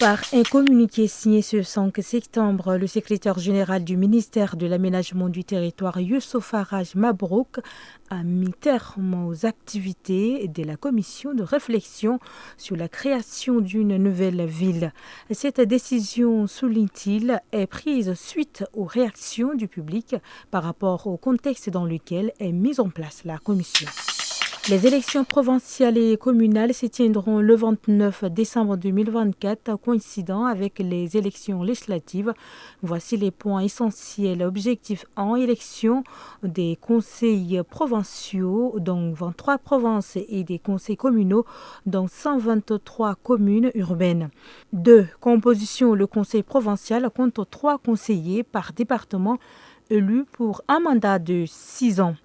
Par un communiqué signé ce 5 septembre, le secrétaire général du ministère de l'Aménagement du Territoire, Youssouf Faraj Mabrouk, a mis terme aux activités de la commission de réflexion sur la création d'une nouvelle ville. Cette décision, souligne-t-il, est prise suite aux réactions du public par rapport au contexte dans lequel est mise en place la commission. Les élections provinciales et communales se tiendront le 29 décembre 2024, coïncidant avec les élections législatives. Voici les points essentiels. Objectif 1, élection des conseils provinciaux dans 23 provinces et des conseils communaux dans 123 communes urbaines. 2, composition. Le conseil provincial compte 3 conseillers par département élus pour un mandat de 6 ans.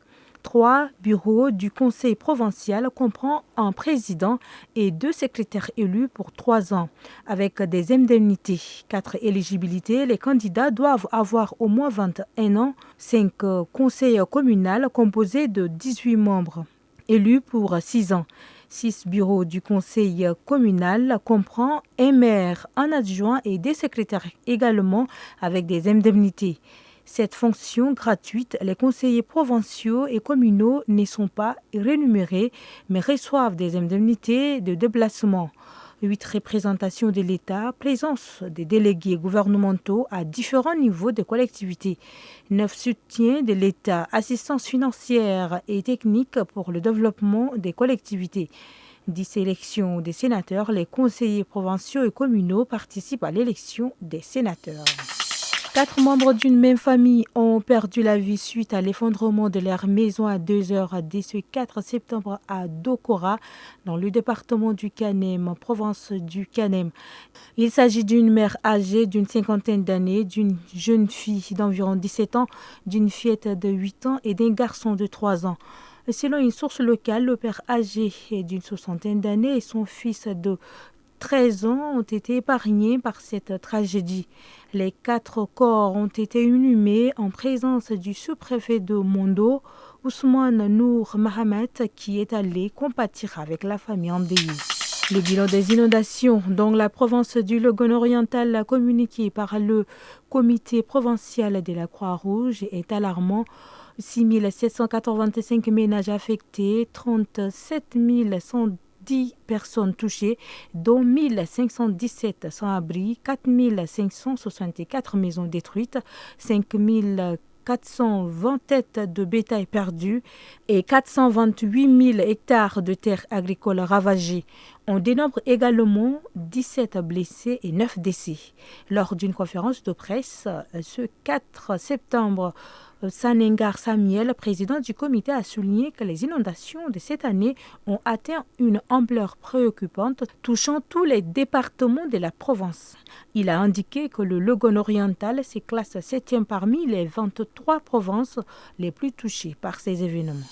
3, bureaux du conseil provincial comprend un président et 2 secrétaires élus pour 3 ans, avec des indemnités. 4, éligibilité. Les candidats doivent avoir au moins 21 ans. 5, conseil communal composé de 18 membres, élus pour 6 ans. 6, bureaux du conseil communal comprend un maire, un adjoint et des secrétaires également avec des indemnités. Cette fonction gratuite, les conseillers provinciaux et communaux ne sont pas rémunérés, mais reçoivent des indemnités de déplacement. 8, représentation de l'État, présence des délégués gouvernementaux à différents niveaux de collectivité. 9, soutien de l'État, assistance financière et technique pour le développement des collectivités. 10, élection des sénateurs, les conseillers provinciaux et communaux participent à l'élection des sénateurs. 4 membres d'une même famille ont perdu la vie suite à l'effondrement de leur maison à 2h dès ce 4 septembre à Dokora, dans le département du Kanem, province du Kanem. Il s'agit d'une mère âgée d'une 50aine d'années, d'une jeune fille d'environ 17 ans, d'une fillette de 8 ans et d'un garçon de 3 ans. Selon une source locale, le père âgé d'une 60aine d'années et son fils de 13 ans ont été épargnés par cette tragédie. Les 4 corps ont été inhumés en présence du sous-préfet de Mondo, Ousmane Nour Mahamat, qui est allé compatir avec la famille endeuillée. Le bilan des inondations dans la province du Logone-Oriental communiqué par le comité provincial de la Croix-Rouge est alarmant. 6 785 ménages affectés, 37 110 personnes touchées, dont 1517 sans-abri, 4564 maisons détruites, 5420 têtes de bétail perdues et 428 000 hectares de terres agricoles ravagées. On dénombre également 17 blessés et 9 décès. Lors d'une conférence de presse ce 4 septembre, Sanengar Samuel, président du comité, a souligné que les inondations de cette année ont atteint une ampleur préoccupante, touchant tous les départements de la province. Il a indiqué que le Logone-Oriental se classe 7e parmi les 23 provinces les plus touchées par ces événements.